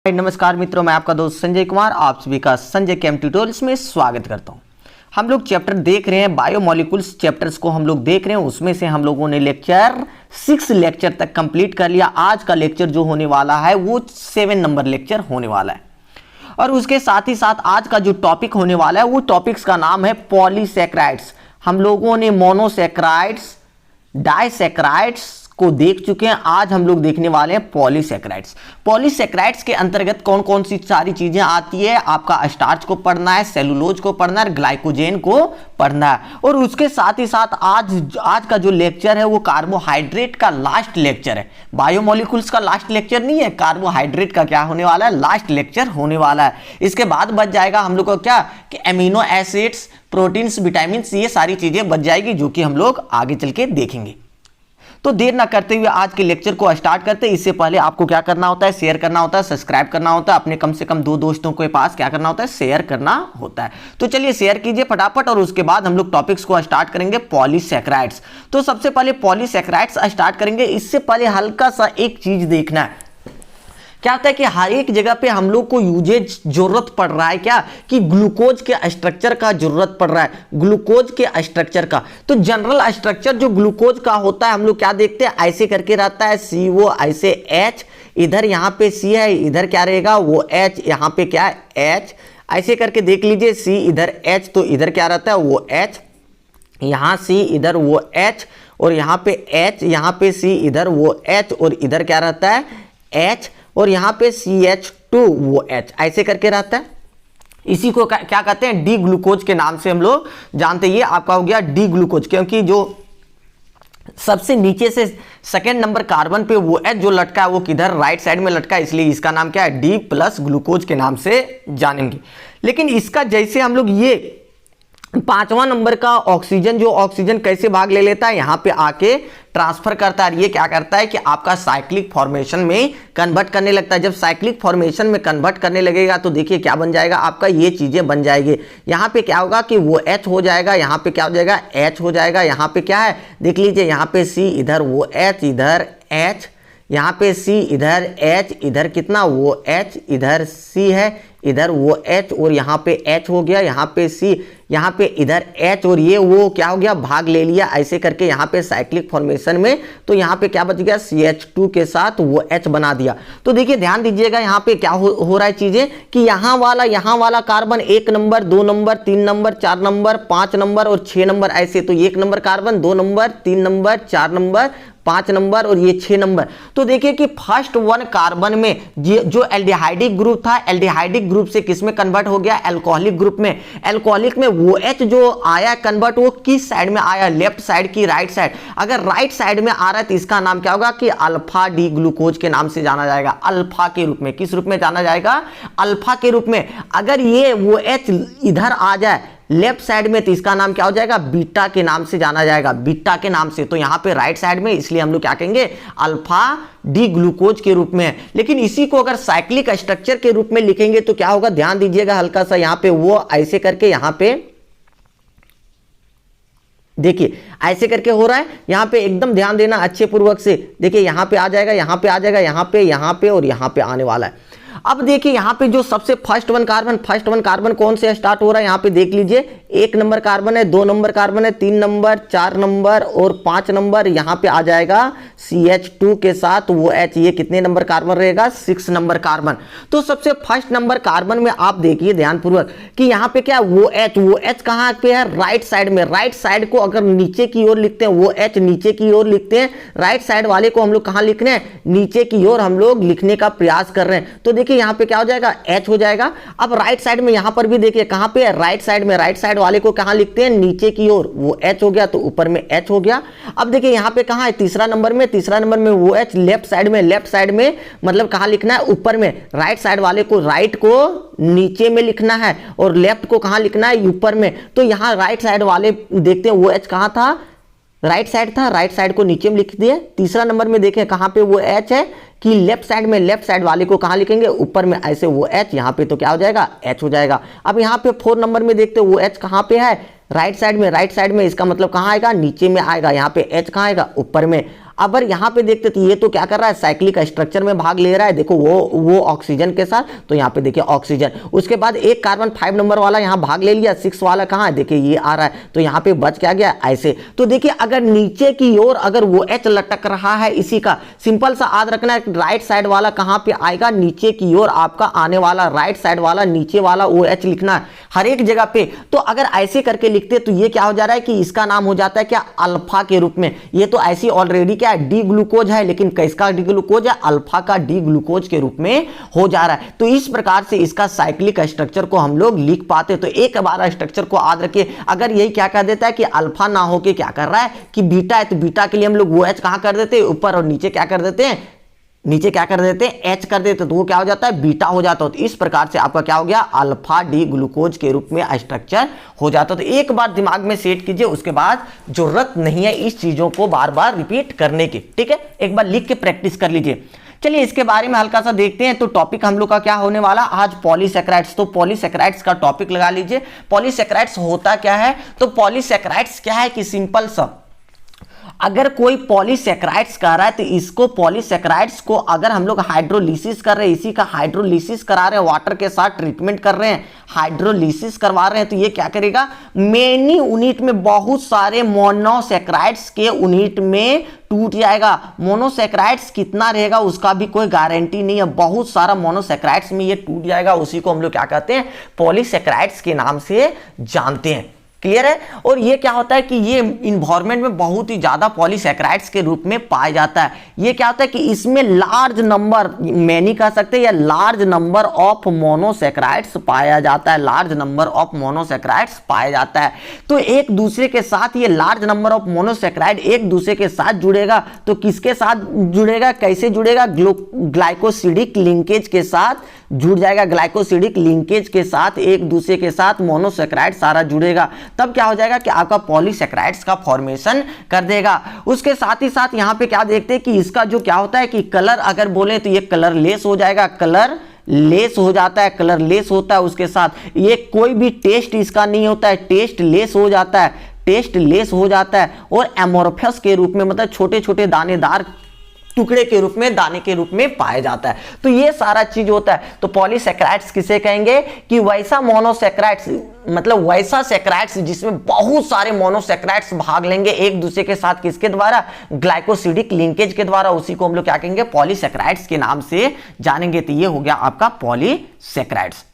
नमस्कार मित्रों, मैं आपका दोस्त संजय कुमार आप सभी का संजय केम ट्यूटोरियल्स में स्वागत करता हूं। हम लोग चैप्टर देख रहे हैं, बायोमोलिकुल्स चैप्टर्स को हम लोग देख रहे हैं। उसमें से हम लोगों ने लेक्चर 6 लेक्चर तक कंप्लीट कर लिया। आज का लेक्चर जो होने वाला है वो 7 नंबर लेक्चर होने वाला है। और उसके साथ ही साथ आज का जो टॉपिक होने वाला है वो टॉपिक्स का नाम है पॉलीसैकेराइड्स। हम लोगों ने मोनोसैकेराइड्स, डाइसैकेराइड्स को देख चुके हैं। आज हम लोग देखने वाले हैं पॉलीसैकेराइड्स। पॉलीसैकेराइड्स के अंतर्गत कौन कौन सी सारी चीजें आती है? आपका स्टार्च को पढ़ना है, सेलुलोज को पढ़ना है, ग्लाइकोजेन को पढ़ना है। और उसके साथ ही साथ आज का जो लेक्चर है वो कार्बोहाइड्रेट का लास्ट लेक्चर है। बायोमोलिकुल्स का लास्ट लेक्चर नहीं है, कार्बोहाइड्रेट का क्या होने वाला है, लास्ट लेक्चर होने वाला है। इसके बाद बच जाएगा हम लोग को क्या कि एमिनो एसिड्स, प्रोटीन्स, विटामिन, ये सारी चीजें बच जाएगी जो कि हम लोग आगे चल के देखेंगे। तो देर ना करते हुए आज के लेक्चर को स्टार्ट करते हैं। इससे पहले आपको क्या करना होता है, शेयर करना होता है, सब्सक्राइब करना होता है, अपने कम से कम 2 दोस्तों के पास क्या करना होता है, शेयर करना होता है। तो चलिए शेयर कीजिए फटाफट और उसके बाद हम लोग टॉपिक्स को स्टार्ट करेंगे पॉलीसैकेराइड्स। तो सबसे पहले पॉलीसैकेराइड्स स्टार्ट करेंगे। इससे पहले हल्का सा एक चीज देखना है। क्या होता है कि हर एक जगह पे हम लोग को यूजेज जरूरत पड़ रहा है क्या कि ग्लूकोज के स्ट्रक्चर का जरूरत पड़ रहा है, ग्लूकोज के स्ट्रक्चर का। तो जनरल स्ट्रक्चर जो ग्लूकोज का होता है हम लोग क्या देखते हैं, ऐसे करके रहता है CO, ऐसे H, इधर यहाँ पे C है, इधर क्या रहेगा वो H, यहाँ पे क्या है H, ऐसे करके देख लीजिए। C इधर H, तो इधर क्या रहता है वो H, यहाँ C इधर वो H, और यहाँ पे H, यहाँ पे C इधर वो H, और इधर क्या रहता है H, और यहाँ पे CH2 वो H, ऐसे करके रहता है। इसी को क्या कहते हैं, डी ग्लूकोज के नाम से हम लोग जानते हैं। ये आपका हो गया डी ग्लूकोज, क्योंकि जो सबसे नीचे से सेकेंड नंबर कार्बन पे वो H जो लटका है वो किधर, राइट साइड में लटका है, इसलिए इसका नाम क्या है, D+ ग्लूकोज के नाम से जानेंगे। लेकिन इसका जैसे हम लोग ये 5वां नंबर का ऑक्सीजन, जो ऑक्सीजन कैसे भाग ले लेता है, यहाँ पे आके ट्रांसफर करता है। ये क्या करता है कि आपका साइक्लिक फॉर्मेशन में कन्वर्ट करने लगता है। जब साइक्लिक फॉर्मेशन में कन्वर्ट करने लगेगा तो देखिए क्या बन जाएगा आपका, ये चीजें बन जाएगी। यहाँ पे क्या होगा कि वो H हो जाएगा, यहाँ पे क्या हो जाएगा H हो जाएगा, यहाँ पे क्या है देख लीजिए, यहाँ पे C, इधर वो H, इधर H, यहाँ पे C, इधर H, इधर कितना वो H, इधर C है, इधर वो H, और यहाँ पे H हो गया, यहाँ पे C, यहाँ पे इधर H, और ये वो क्या हो गया, भाग ले लिया ऐसे करके यहाँ पे साइक्लिक फॉर्मेशन में। तो यहाँ पे क्या बच गया, CH2 के साथ वो H बना दिया। तो देखिए ध्यान दीजिएगा यहाँ पे क्या हो रहा है चीजें कि यहाँ वाला carbon 1 number, 2 number, 3 number, 4 number, 5 number और 6 नंबर, ऐसे। तो 1 number carbon, 2 number, 3 number, 4 number, 5 number और ये 6 नंबर। तो देखिए कि फर्स्ट 1 कार्बन में जो एल्डिहाइडिक ग्रुप था, एल्डिहाइडिक ग्रुप से किस में कन्वर्ट हो गया, एल्कोहलिक ग्रुप में। एल्कोहलिक में वो H जो आया कन्वर्ट, वो किस साइड में आया, लेफ्ट साइड की राइट साइड। अगर राइट साइड में आ रहा है तो इसका नाम क्या होगा कि अल्फा डी ग्लूकोज के नाम से जाना जाएगा, अल्फा के रूप में। किस रूप में जाना जाएगा, अल्फा के रूप में। अगर ये वो H इधर आ जाए लेफ्ट साइड में तो इसका नाम क्या हो जाएगा, बीटा के नाम से जाना जाएगा, बीटा के नाम से। तो यहाँ पे राइट साइड में, इसलिए हम लोग क्या कहेंगे, अल्फा डी ग्लूकोज के रूप में। लेकिन इसी को अगर साइक्लिक स्ट्रक्चर के रूप में लिखेंगे तो क्या होगा, ध्यान दीजिएगा हल्का सा, यहाँ पे वो ऐसे करके, यहाँ पे देखिए ऐसे करके हो रहा है। यहाँ पे एकदम ध्यान देना अच्छे पूर्वक से, देखिए यहाँ पे आ जाएगा, यहाँ पे आ जाएगा, यहाँ पे और यहाँ पे आने वाला है। अब देखिए यहाँ पे जो सबसे फर्स्ट वन कार्बन कौन से स्टार्ट हो रहा है, यहाँ पे देख लीजिए 1 नंबर कार्बन है, 2 नंबर कार्बन है, 3 नंबर, 4 नंबर और 5 नंबर। यहाँ पे आ जाएगा CH2 के साथ वो H, ये कितने नंबर कार्बन रहेगा, 6 नंबर कार्बन। तो सबसे फर्स्ट नंबर कार्बन में आप देखिए ध्यानपूर्वक कि यहाँ पे क्या वो H कहाँ पे है, राइट साइड में। राइट साइड को अगर नीचे की ओर लिखते हैं, वो H नीचे की ओर लिखते हैं, राइट साइड वाले को हम लोग कहाँ लिखने हैं, नीचे की ओर हम लोग लिखने का प्रयास कर रहे हैं। तो देखिए यहाँ पे क्या हो जाएगा, H हो जाएगा। अब राइट साइड में यहाँ पर भी देखिए कहाँ पे है, राइट साइड में, राइट साइड वाले को कहाँ लिखते हैं, नीचे की ओर, वो H हो गया, तो ऊपर में H हो गया। अब देखिए यहाँ पे कहाँ है, तीसरा नंबर में वो H लेफ्ट साइड में मतलब कहाँ लिखना है, ऊपर में। राइट साइड वाले को, राइट को नीचे में लिखना है और लेफ्ट को कहाँ लिखना है, ऊपर में। तो यहाँ राइट साइड वाले देखते हैं वो H कहाँ था, राइट साइड था, राइट साइड को नीचे में लिख दिए। तीसरा नंबर में देखें कहाँ पे वो H है कि लेफ्ट साइड में, लेफ्ट साइड वाले को कहाँ लिखेंगे, ऊपर में, ऐसे वो H, यहाँ पे तो क्या हो जाएगा, H हो जाएगा। अब यहाँ पे 4 नंबर में देखते हो वो H कहाँ पे है, राइट साइड में, इसका मतलब कहाँ आएगा, नीचे में आएगा। यहाँ पे H कहाँ आएगा, ऊपर में। अगर यहाँ पे देखते तो ये तो क्या कर रहा है, साइक्लिक स्ट्रक्चर में भाग ले रहा है, देखो वो ऑक्सीजन के साथ, तो यहाँ पे देखिए ऑक्सीजन, उसके बाद एक कार्बन 5 नंबर वाला यहाँ भाग ले लिया, 6 वाला कहाँ है, देखिए ये आ रहा है, तो यहाँ पे बच क्या गया ऐसे। तो देखिए अगर नीचे की ओर अगर वो H लटक रहा है, इसी का सिंपल सा याद रखना है, राइट साइड वाला कहाँ पे आएगा, नीचे की ओर आपका आने वाला राइट साइड वाला नीचे वाला OH लिखना है हर एक जगह पे। तो अगर ऐसे करके लिखते तो ये क्या हो जा रहा है कि इसका नाम हो जाता है क्या, अल्फा के रूप में। ये तो ऐसी ऑलरेडी क्या है, डी ग्लूकोज है, लेकिन किसका डी ग्लूकोज है, अल्फा का डी ग्लूकोज के रूप में हो जा रहा है। तो इस प्रकार से इसका साइक्लिक स्ट्रक्चर को हम लोग लिख पाते। तो एक बार स्ट्रक्चर को याद रखिए, अगर यही क्या कर देता है कि अल्फा ना होके क्या कर रहा है कि बीटा है, तो बीटा के लिए हम लोग वो H कहां कर देते हैं, ऊपर, और नीचे क्या कर देते हैं, नीचे क्या कर देते हैं, H कर देते, तो वो क्या हो जाता है, बीटा हो जाता है। तो इस प्रकार से आपका क्या हो गया, अल्फा डी ग्लूकोज के रूप में स्ट्रक्चर हो जाता है। तो एक बार दिमाग में सेट कीजिए, उसके बाद जरूरत नहीं है इस चीजों को बार बार रिपीट करने की, ठीक है। एक बार लिख के प्रैक्टिस कर लीजिए। चलिए इसके बारे में हल्का सा देखते हैं। तो टॉपिक हम लोग का क्या होने वाला आज, पॉलीसैकेराइड्स। तो पॉलीसैकेराइड्स का टॉपिक लगा लीजिए। पॉलीसैकेराइड्स होता क्या है, तो पॉलीसैकेराइड्स क्या है कि सिंपल सा, अगर कोई पॉलीसैकेराइड्स कर रहा है तो इसको पॉलीसैकेराइड्स को अगर हम लोग हाइड्रोलिसिस कर रहे हैं, इसी का हाइड्रोलिसिस करा रहे हैं, वाटर के साथ ट्रीटमेंट कर रहे हैं, हाइड्रोलिसिस करवा रहे हैं, तो ये क्या करेगा, मेनी यूनिट में बहुत सारे मोनोसैकेराइड्स के यूनिट में टूट जाएगा। मोनोसैकेराइड्स कितना रहेगा उसका भी कोई गारंटी नहीं है, बहुत सारा मोनोसैकेराइड्स में ये टूट जाएगा। उसी को हम लोग क्या कहते हैं, पॉलीसैकेराइड्स के नाम से जानते हैं। क्लियर है। और ये क्या होता है कि ये इन्वायरमेंट में बहुत ही ज्यादा पॉलीसैकेराइड्स के रूप में पाया जाता है। ये क्या होता है कि इसमें लार्ज नंबर, मैनी कह सकते हैं, या लार्ज नंबर ऑफ मोनोसैकेराइड्स पाया जाता है, लार्ज नंबर ऑफ मोनोसैकेराइड्स पाया जाता है। तो एक दूसरे के साथ ये लार्ज नंबर ऑफ मोनोसैकेराइड एक दूसरे के साथ जुड़ेगा, तो किसके साथ जुड़ेगा, कैसे जुड़ेगा, ग्लाइकोसिडिक लिंकेज के साथ जुड़ जाएगा। ग्लाइकोसिडिक लिंकेज के साथ एक दूसरे के साथ मोनोसैकेराइड सारा जुड़ेगा, तब क्या हो जाएगा कि आपका पॉलीसैकेराइड्स का फॉर्मेशन कर देगा। उसके साथ ही साथ यहाँ पे क्या देखते हैं कि इसका जो क्या होता है कि कलर अगर बोले तो ये कलरलेस हो जाएगा, कलर लेस हो जाता है, कलर लेस होता है। उसके साथ ये कोई भी टेस्ट इसका नहीं होता है, टेस्ट लेस हो जाता है, टेस्ट लेस हो जाता है। और एमोर्फस के रूप में, मतलब छोटे छोटे दानेदार टुकड़े के रूप में, दाने के रूप में पाया जाता है। तो ये सारा चीज होता है। तो पॉलीसैकेराइड्स किसे कहेंगे कि वैसा मोनोसैकेराइड्स, मतलब वैसा सैकेराइड्स जिसमें बहुत सारे मोनोसैकेराइड्स भाग लेंगे एक दूसरे के साथ, किसके द्वारा, ग्लाइकोसिडिक लिंकेज के द्वारा। उसी को हम लोग क्या कहेंगे, पॉलीसैकेराइड्स के नाम से जानेंगे। तो ये हो गया आपका पॉलीसैकेराइड्स।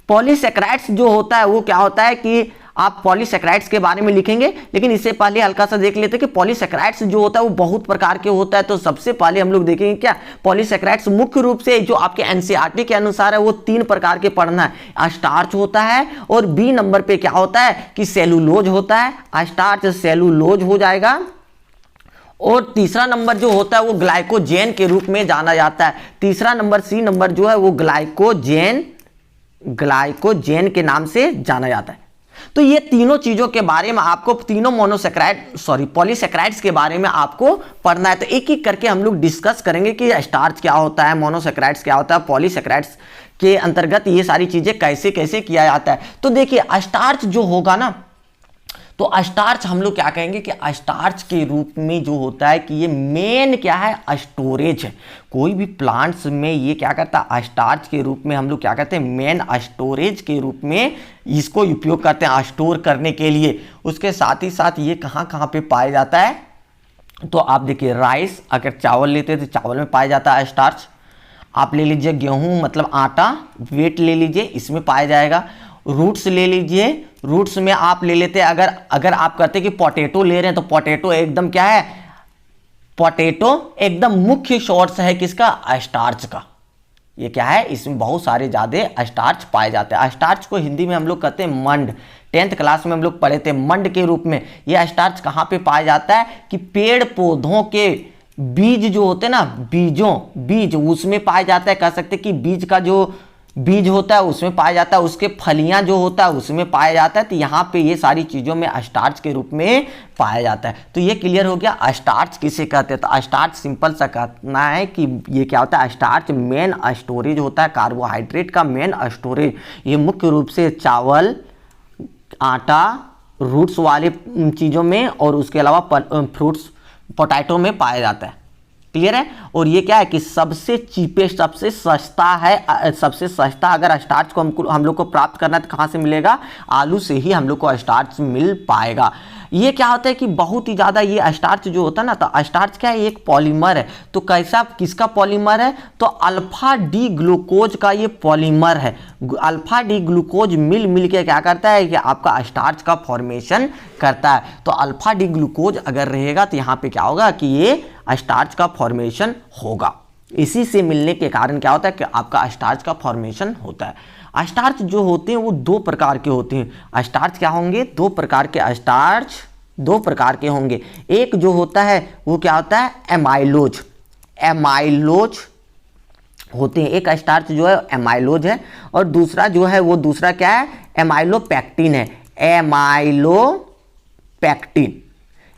पॉलीसैकेराइड्स जो होता है वो क्या होता है कि आप पॉलीसैकेराइड्स के बारे में लिखेंगे, लेकिन इससे पहले हल्का सा देख लेते हैं कि पॉलीसैकेराइड्स जो होता है वो बहुत प्रकार के होता है। तो सबसे पहले हम लोग देखेंगे क्या, पॉलीसैकेराइड्स मुख्य रूप से जो आपके एनसीईआरटी के अनुसार है वो 3 प्रकार के पढ़ना है। स्टार्च होता है, और बी नंबर पे क्या होता है कि सेलुलोज होता है, स्टार्च सेलुलोज हो जाएगा। और तीसरा नंबर जो होता है वो ग्लाइकोजेन के रूप में जाना जाता है। तीसरा नंबर सी नंबर जो है वो ग्लाइकोजेन के नाम से जाना जाता है। तो ये तीनों चीजों के बारे में आपको, तीनों पॉलीसैकेराइड्स के बारे में आपको पढ़ना है। तो एक एक करके हम लोग डिस्कस करेंगे कि स्टार्च क्या होता है, मोनोसैकेराइड्स क्या होता है, पॉलीसैकेराइड्स के अंतर्गत ये सारी चीजें कैसे कैसे किया जाता है। तो देखिए स्टार्च जो होगा ना, तो स्टार्च हम लोग क्या कहेंगे कि स्टार्च के रूप में जो होता है कि ये मेन क्या है, स्टोरेज है। कोई भी प्लांट्स में ये क्या करता है, स्टार्च के रूप में हम लोग क्या कहते हैं, मेन स्टोरेज के रूप में इसको उपयोग करते हैं स्टोर करने के लिए। उसके साथ ही साथ ये कहाँ कहाँ पे पाया जाता है, तो आप देखिए राइस, अगर चावल लेते हैं तो चावल में पाया जाता है स्टार्च। आप ले लीजिए गेहूँ मतलब आटा, वेट ले लीजिए, इसमें पाया जाएगा। रूट्स ले लीजिए, रूट्स में आप ले लेते हैं, अगर आप करते कि पोटैटो ले रहे हैं तो पोटैटो एकदम क्या है, पोटैटो एकदम मुख्य सोर्स है किसका, स्टार्च का। ये क्या है, इसमें बहुत सारे ज्यादा स्टार्च पाए जाते हैं। स्टार्च को हिंदी में हम लोग कहते हैं मंड। 10th क्लास में हम लोग पढ़े थे मंड के रूप में। यह स्टार्च कहाँ पे पाया जाता है कि पेड़ पौधों के बीज जो होते हैं ना, बीज उसमें पाया जाता है। कह सकते कि बीज का जो बीज होता है उसमें पाया जाता है, उसके फलियां जो होता है उसमें पाया जाता है। तो यहाँ पे ये सारी चीजों में स्टार्च के रूप में पाया जाता है। तो ये क्लियर हो गया स्टार्च किसे कहते हैं। तो स्टार्च सिंपल सा कहना है कि ये क्या होता है, स्टार्च मेन स्टोरेज होता है, कार्बोहाइड्रेट का मेन स्टोरेज। ये मुख्य रूप से चावल, आटा, रूट्स वाले चीज़ों में, और उसके अलावा पोटैटो में पाया जाता है। क्लियर है। और ये क्या है कि सबसे चीपेस्ट, सबसे सस्ता है, सबसे सस्ता अगर स्टार्च को हम लोग को प्राप्त करना है तो कहाँ से मिलेगा? आलू से ही हम लोग को स्टार्च मिल पाएगा। ये क्या होता है कि बहुत ही ज़्यादा ये स्टार्च जो होता है ना, तो स्टार्च क्या है? एक पॉलीमर है। तो कैसा, किसका पॉलीमर है? तो अल्फा डी ग्लूकोज का ये पॉलीमर है। अल्फा डी ग्लूकोज मिल के क्या करता है कि आपका स्टार्च का फॉर्मेशन करता है। तो अल्फा डी ग्लूकोज अगर रहेगा तो यहाँ पे क्या होगा कि ये स्टार्च का फॉर्मेशन होगा। इसी से मिलने के कारण क्या होता है कि आपका स्टार्च का फॉर्मेशन होता है। स्टार्च जो होते हैं वो दो प्रकार के होते हैं। स्टार्च क्या होंगे? दो प्रकार के स्टार्च, दो प्रकार के होंगे। एक जो होता है वो क्या होता है? एमाइलोज। एमाइलोज होते हैं। एक स्टार्च जो है एमाइलोज है, और दूसरा जो है वो दूसरा क्या है? एमाइलोपेक्टिन है। एमाइलोपेक्टिन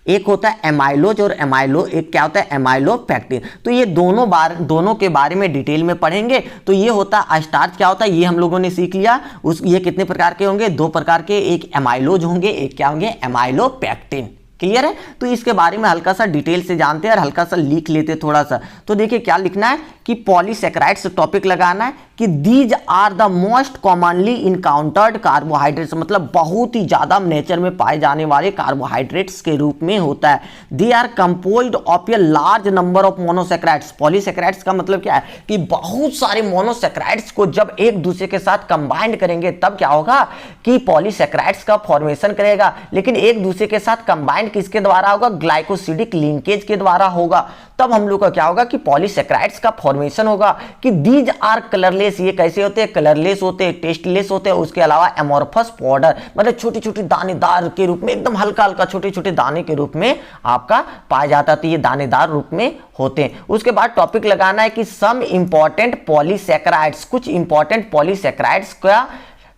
एक होता है एमाइलोज, और एक क्या होता है? एमाइलोपेक्टिन। तो ये दोनों के बारे में डिटेल में पढ़ेंगे। तो ये होता है स्टार्च क्या होता है, ये हम लोगों ने सीख लिया। ये कितने प्रकार के होंगे? दो प्रकार के, एक एमाइलोज होंगे, एक क्या होंगे? एमाइलोपेक्टिन। क्लियर है। तो इसके बारे में हल्का सा डिटेल से जानते हैं और हल्का सा लिख लेते हैं थोड़ा सा। तो देखिए क्या लिखना है कि पॉलीसेकेराइड्स टॉपिक लगाना है कि these are the most commonly encountered carbohydrates, मतलब बहुत ही ज्यादा नेचर में पाए जाने वाले कार्बोहाइड्रेट्स के रूप में होता है। They are composed of a large number of monosaccharides. Polysaccharides का मतलब क्या है कि बहुत सारे मोनोसेकेराइड्स को जब एक दूसरे के साथ कंबाइंड करेंगे तब क्या होगा कि पॉलीसेकेराइड्स का फॉर्मेशन करेगा। लेकिन एक दूसरे के साथ कंबाइंड किसके द्वारा होगा? ग्लाइकोसिडिक लिंकेज के द्वारा होगा। तब हम लोग का क्या होगा कि पॉलीसेकेराइड्स का फॉर्मेशन होगा। कि दीज आर कलरलेस, ये कैसे होते हैं? कलरलेस होते हैं, टेस्टलेस होते हैं। उसके अलावा एमोर्फस पाउडर, मतलब छोटी छोटी दानेदार के रूप में, एकदम हल्का हल्का छोटे छोटे दाने के रूप में आपका पाया जाता है। तो ये दानेदार रूप में होते हैं। उसके बाद टॉपिक लगाना है कि सम इंपॉर्टेंट पॉलीसेकेराइड्स, कुछ इंपॉर्टेंट पॉलीसेकेराइड्स का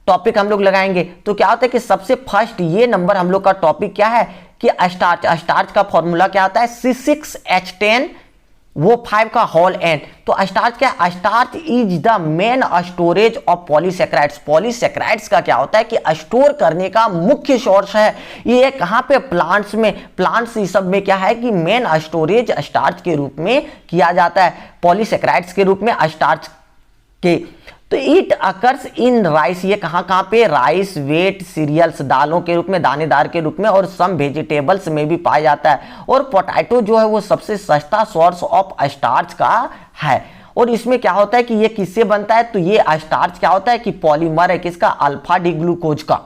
टॉपिक हम लोग लगाएंगे। तो क्या होता है कि सबसे फर्स्ट ये नंबर हम लोग का टॉपिक क्या है कि स्टार्च का फॉर्मूला क्या होता है? C6H10O5 का होल एन। तो स्टार्च क्या है? Starch is the main storage of polysaccharides. Polysaccharides का क्या होता है कि स्टोर करने का मुख्य सोर्स है। ये कहां पे? प्लांट्स में। प्लांट्स इस सब में क्या है कि मेन स्टोरेज स्टार्च के रूप में किया जाता है, पॉलीसेकेराइड्स के रूप में स्टार्च के। तो इट अकर्स इन राइस, ये कहां पे? राइस, वेट, सीरियल्स, दालों के रूप में, दानेदार के रूप में, और सम वेजिटेबल्स में भी पाया जाता है। और पोटैटो जो है वो सबसे सस्ता सोर्स ऑफ स्टार्च का है। और इसमें क्या होता है कि ये किससे बनता है? तो ये स्टार्च क्या होता है कि पॉलीमर है किसका? अल्फा डी ग्लूकोज का।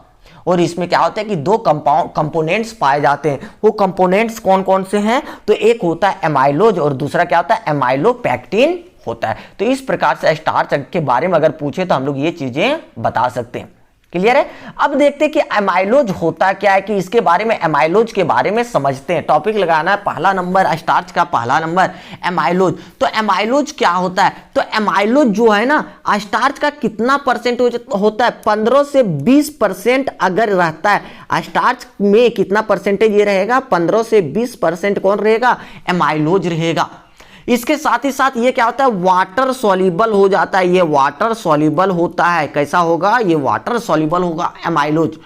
और इसमें क्या होता है कि दो कंपोनेंट्स पाए जाते हैं। वो कंपोनेंट्स कौन कौन से हैं? तो एक होता है एमाइलोज और दूसरा क्या होता है? एमाइलोपेक्टिन होता है। तो इस प्रकार से स्टार्च के बारे में अगर पूछे तो हम लोग ये चीजें बता सकते हैं। क्लियर है। अब देखते हैं कि एमाइलोज होता क्या है, कि इसके बारे में, एमाइलोज के बारे में समझते हैं। टॉपिक लगाना है पहला नंबर, स्टार्च का पहला नंबर एमाइलोज। तो एमाइलोज क्या होता है? तो एमाइलोज जो है ना, स्टार्च का कितना परसेंट होता है? 15 से 20% अगर रहता है स्टार्च में, कितना परसेंटेज ये रहेगा? 15 से 20% कौन रहेगा? एमाइलोज रहेगा। इसके साथ ही साथ ये क्या होता है? वाटर सॉल्युबल हो जाता है। ये वाटर सॉल्युबल होता है। कैसा होगा? ये वाटर सॉल्युबल होगा एमाइलोज।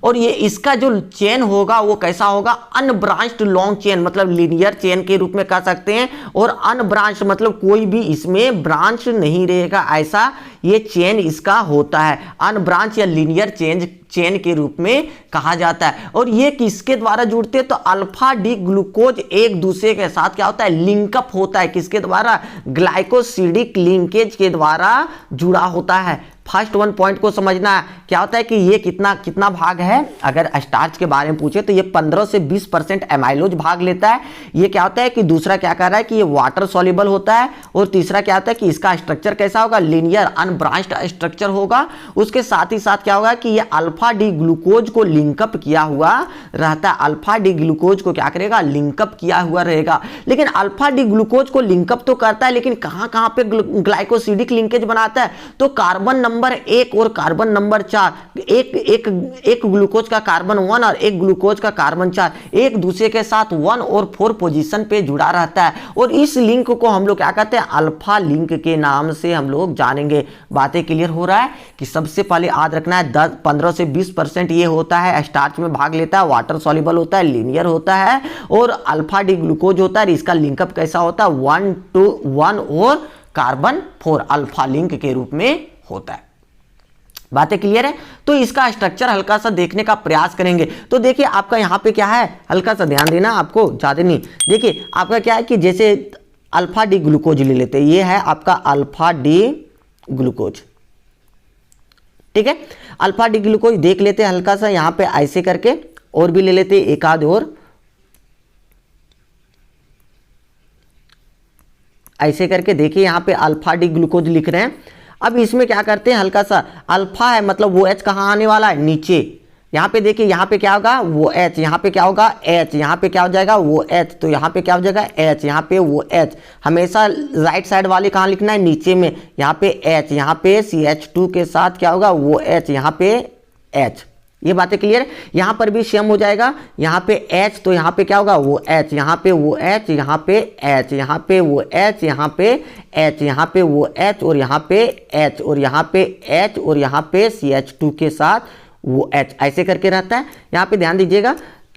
और ये इसका जो चेन होगा वो कैसा होगा? अनब्रांच्ड लॉन्ग चेन, मतलब लीनियर चेन के रूप में कह सकते हैं। और अनब्रांच्ड मतलब कोई भी इसमें ब्रांच नहीं रहेगा, ऐसा ये चेन इसका होता है। अनब्रांच या लीनियर चेन के रूप में कहा जाता है। और ये किसके द्वारा जुड़ते हैं? तो अल्फा डी ग्लूकोज एक दूसरे के साथ क्या होता है? लिंकअप होता है। किसके द्वारा? ग्लाइकोसिडिक लिंकेज के द्वारा जुड़ा होता है। फर्स्ट वन पॉइंट को समझना है। क्या होता है कि ये कितना भाग है? अगर स्टार्च के बारे में पूछे तो ये 15 से 20% एमाइलोज भाग लेता है। ये क्या होता है कि दूसरा क्या कर रहा है कि ये वाटर सॉल्युबल होता है। और तीसरा क्या होता है कि इसका स्ट्रक्चर कैसा होगा? लीनियर अनब्रांच्ड स्ट्रक्चर होगा। उसके साथ ही साथ क्या होगा कि ये अल्फा डी ग्लूकोज को लिंकअप किया हुआ रहता है। अल्फा डी ग्लूकोज को क्या करेगा? लिंकअप किया हुआ रहेगा। लेकिन अल्फा डी ग्लूकोज को लिंकअप तो करता है, लेकिन कहां पे ग्लाइकोसिडिक लिंकेज बनाता है? तो कार्बन नंबर 1 और कार्बन नंबर 4, एक ग्लूकोज का कार्बन 1 और एक ग्लूकोज का कार्बन 4 एक दूसरे के साथ 1 और 4 पोजीशन पे जुड़ा रहता है। और इस लिंक को हम लोग क्या कहते हैं? अल्फा लिंक के नाम से हम लोग जानेंगे। बातें क्लियर हो रहा है कि सबसे पहले याद रखना है 15 से 20% ये होता है स्टार्च में भाग लेता है, वाटर सॉल्युबल होता है, लीनियर होता है, और अल्फा डी ग्लूकोज होता है। इसका लिंकअप कैसा होता है 1:1 और कार्बन 4 अल्फा लिंक के रूप में होता है। बातें क्लियर है? तो इसका स्ट्रक्चर हल्का सा देखने का प्रयास करेंगे। तो देखिए आपका यहाँ पे क्या है, हल्का सा ध्यान देना, आपको ज्यादा नहीं। देखिए आपका क्या है कि जैसे अल्फा डी ग्लूकोज ले लेते हैं, ये है आपका अल्फा डी ग्लूकोज, ठीक है। अल्फा डी ग्लूकोज देख लेते हैं हल्का सा यहाँ पे ऐसे करके, और भी ले लेते हैं एक आध और ऐसे करके। देखिए यहाँ पे अल्फा डी ग्लूकोज लिख रहे हैं। अब इसमें क्या करते हैं, हल्का सा अल्फा है मतलब वो एच कहाँ आने वाला है, नीचे। यहाँ पे देखिए यहाँ पे क्या होगा वो एच, यहाँ पे क्या होगा एच, यहाँ पे क्या हो जाएगा वो एच, तो यहाँ पे क्या हो जाएगा एच, यहाँ पे वो एच। हमेशा राइट साइड वाले कहाँ लिखना है, नीचे में। यहाँ पे एच, यहाँ पे CH2 के साथ क्या होगा वो एच, यहाँ पे एच। ये बातें क्लियर है? यहाँ पर भी सेम हो जाएगा, यहाँ पे एच तो यहाँ पे क्या होगा वो एच, यहाँ पे वो एच, यहाँ पे एच, यहाँ पे वो एच, यहाँ पे एच, यहाँ पे वो एच, और यहाँ पे एच, और यहाँ पे एच, और यहाँ पे CH2 के साथ वो एच, ऐसे करके रहता है। यहाँ पे ध्यान दीजिएगा,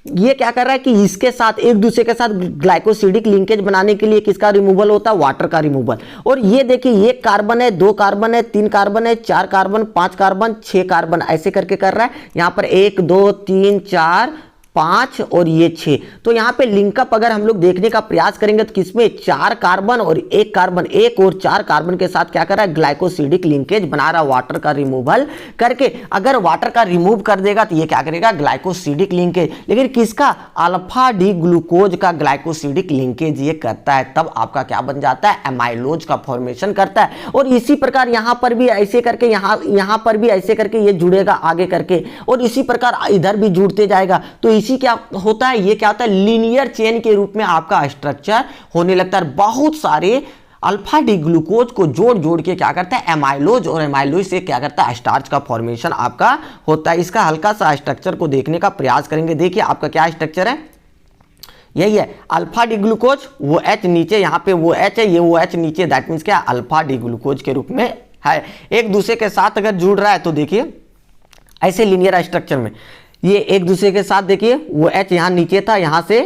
ये क्या कर रहा है कि इसके साथ एक दूसरे के साथ ग्लाइकोसिडिक लिंकेज बनाने के लिए किसका रिमूवल होता है, वाटर का रिमूवल। और ये देखिए 1 कार्बन है, 2 कार्बन है, 3 कार्बन है, 4 कार्बन, 5 कार्बन, 6 कार्बन, ऐसे करके कर रहा है। यहाँ पर 1 2 3 4 5 और ये 6। तो यहाँ पे लिंकअप अगर हम लोग देखने का प्रयास करेंगे तो किसमें 4 कार्बन और 1 कार्बन, 1 और 4 कार्बन के साथ क्या कर रहा है ग्लाइकोसिडिक लिंकेज बना रहा है वाटर का रिमूवल करके। अगर वाटर का रिमूव कर देगा तो ये क्या करेगा ग्लाइकोसिडिक लिंकेज, लेकिन किसका अल्फा डी ग्लूकोज का ग्लाइकोसिडिक लिंकेज ये करता है, तब आपका क्या बन जाता है एमाइलोज का फॉर्मेशन करता है। और इसी प्रकार यहाँ पर भी ऐसे करके, यहाँ पर भी ऐसे करके ये जुड़ेगा आगे करके, और इसी प्रकार इधर भी जुड़ते जाएगा। तो इसी क्या होता है, ये क्या होता है लीनियर चेन के रूप में आपका स्ट्रक्चर होने लगता है। बहुत सारे अल्फा डी ग्लूकोज को जोड़ जोड़ के क्या करता है एमाइलोज, और एमाइलोज से क्या करता है स्टार्च का फॉर्मेशन आपका होता है। इसका हल्का सा स्ट्रक्चर को देखने का प्रयास करेंगे। देखिए आपका क्या स्ट्रक्चर है, यही है अल्फा डी ग्लूकोज, वो एच नीचे, यहाँ पे वो एच है, ये वो एच नीचे, दैट मीन्स क्या अल्फा डी ग्लूकोज के रूप में है। एक दूसरे के साथ अगर जुड़ रहा है तो देखिए ऐसे लीनियर स्ट्रक्चर में ये एक दूसरे के साथ, देखिए वो एच यहाँ नीचे था, यहाँ से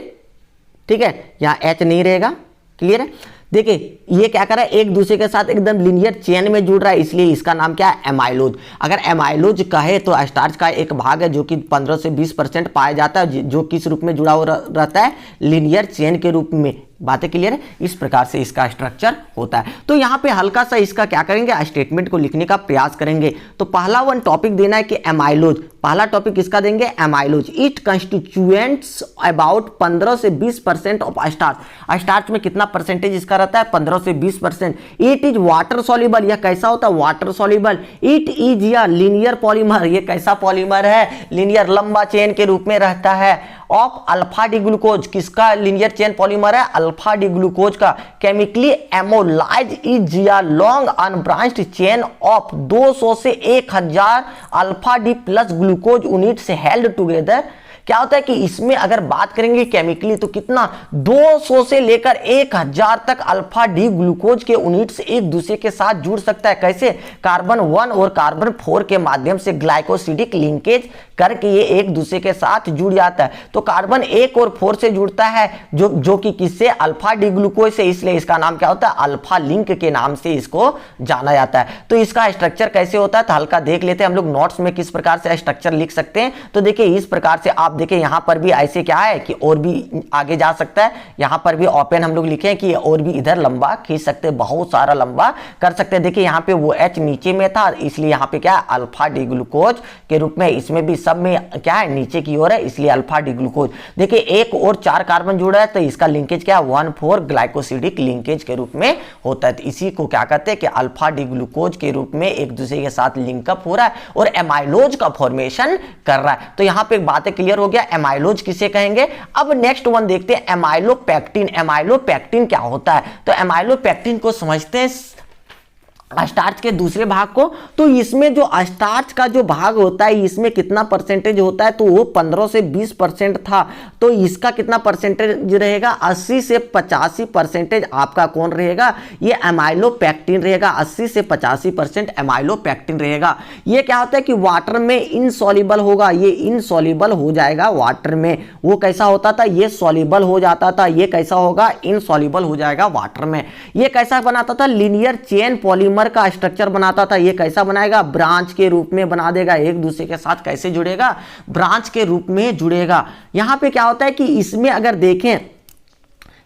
ठीक है, यहाँ एच नहीं रहेगा, क्लियर है। देखिए ये क्या कर रहा है एक दूसरे के साथ एकदम लीनियर चेन में जुड़ रहा है, इसलिए इसका नाम क्या है एमाइलोज। अगर एमाइलोज कहे तो स्टार्च का एक भाग है जो कि 15 से 20% पाया जाता है, जो किस रूप में जुड़ा हुआ रहता है लीनियर चेन के रूप में। बातें क्लियर है? इस प्रकार से इसका स्ट्रक्चर होता है। तो यहाँ पे हल्का सा इसका क्या करेंगे स्टेटमेंट को लिखने का प्रयास करेंगे। तो पहला वन टॉपिक देना है कि एमाइलोज, पहला टॉपिक किसका देंगे एमाइलोज। इट कंस्टिट्यूएंट्स अबाउट 15 से 20% ऑफ स्टार्च। स्टार्च में कितना परसेंटेज इसका रहता है 15 से 20%। इट इज वाटर सॉल्युबल, यह कैसा होता है वाटर सॉल्युबल। इट इज या लीनियर पॉलीमर, ये कैसा पॉलीमर है लीनियर लंबा चेन के रूप में रहता है। ऑफ अल्फा डी ग्लूकोज, किसका लीनियर चेन पॉलीमर है अल्फा डी ग्लूकोज का। केमिकली एमोलाइज इज या लॉन्ग अनब्रांच्ड चेन ऑफ 200 से 1000 alpha D plus glucose units held together. क्या होता है कि इसमें अगर बात करेंगे केमिकली तो कितना 200 से लेकर 1000 तक अल्फा डी ग्लूकोज के यूनिट्स एक दूसरे के साथ जुड़ सकता है। कैसे? कार्बन 1 और कार्बन 4 के माध्यम से ग्लाइकोसिडिक लिंकेज करके ये एक दूसरे के साथ जुड़ जाता है। तो कार्बन 1 और 4 से जुड़ता है जो कि किससे अल्फा डी ग्लूकोज से, इसलिए इसका नाम क्या होता है अल्फा लिंक के नाम से इसको जाना जाता है। तो इसका स्ट्रक्चर कैसे होता है तो हल्का देख लेते हैं हम लोग नोट्स में किस प्रकार से स्ट्रक्चर लिख सकते हैं। तो देखिए इस प्रकार से आप देखिए यहां पर भी ऐसे क्या है कि और भी आगे जा सकता है। यहां पर भी ओपन हम लोग लिखे कि और भी इधर लंबा खींच सकते हैं, बहुत सारा लंबा कर सकते हैं। देखिए यहां पे वो H नीचे में था इसलिए यहां पे क्या है अल्फा डी ग्लूकोज के रूप में, इसमें भी सब में क्या है नीचे की ओर है इसलिए अल्फा डी ग्लूकोज। देखिए 1 और 4 कार्बन जुड़ा है तो इसका लिंकेज क्या है 1,4 ग्लाइकोसिडिक लिंकेज के रूप में होता है। तो इसी को क्या कहते हैं कि अल्फा डी ग्लूकोज के रूप में एक दूसरे के साथ लिंकअप हो रहा है और एमाइलोज का फॉर्मेशन कर रहा है। तो यहां पे बातें क्लियर हो गया एमाइलोज किसे कहेंगे। अब नेक्स्ट वन देखते हैं एमाइलोपेक्टिन। एमाइलोपेक्टिन क्या होता है तो एमाइलोपेक्टिन को समझते हैं स्टार्च के दूसरे भाग को, तो इसमें जो स्टार्च का जो भाग होता है इसमें कितना परसेंटेज होता है, तो वो 15 से 20% था, तो इसका कितना परसेंटेज रहेगा, 80 से 85% आपका कौन रहेगा, ये एमाइलोपेक्टिन रहेगा, 80 से 85% एमाइलोपेक्टिन रहेगा। ये क्या होता है कि वाटर में इनसॉल्युबल होगा, ये इनसॉल्युबल हो जाएगा वाटर में। वो कैसा होता था, ये सॉल्युबल हो जाता था, ये कैसा होगा, इनसॉल्युबल हो जाएगा वाटर में। ये कैसा बनाता था, लीनियर चेन पॉलीमर का स्ट्रक्चर बनाता था। ये कैसा बनाएगा, ब्रांच के रूप में बना देगा, एक दूसरे के साथ कैसे जुड़ेगा, ब्रांच के रूप में जुड़ेगा। यहां पे क्या होता है कि इसमें अगर देखें,